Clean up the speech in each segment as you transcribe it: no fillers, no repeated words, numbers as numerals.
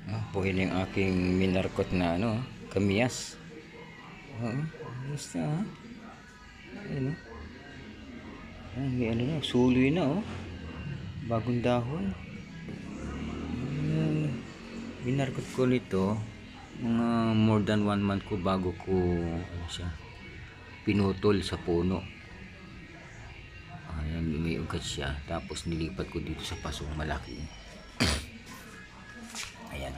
Buhay na yung aking minarkot na kamiyas. Ayos na ha. Ayun may suloy na bagong dahon. Minarkot ko nito mga more than 1 month ko bago ko siya pinutol sa puno. Ayan, may ugat siya, tapos nilipat ko dito sa pasong malaki. Ayan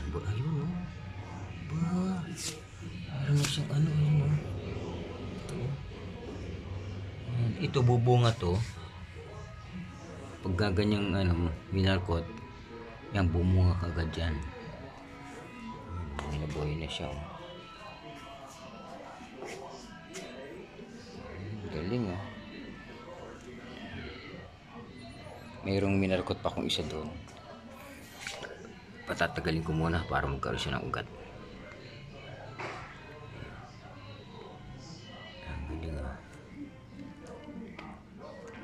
ayun parang siyang ito bubunga to pag gaganyang minarkot, yan bumunga kagad dyan. Nabuhay na siya galing mayroong minarkot pa akong isa doon, patatagalin ko muna para magkaroon siya ng ugat.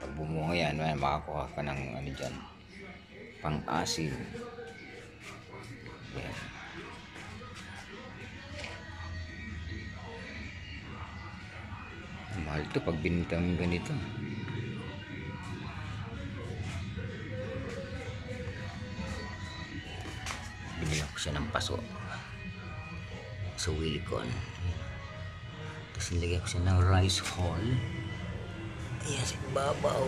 Pag bumunga yan, makakuha ka ng dyan pang-asin. Yan. Mahal to pag binintang ganito. Binila ko siya ng paso sa Wilcon, tapos nilagyan ko siya ng rice hull. Ayan sa babaw.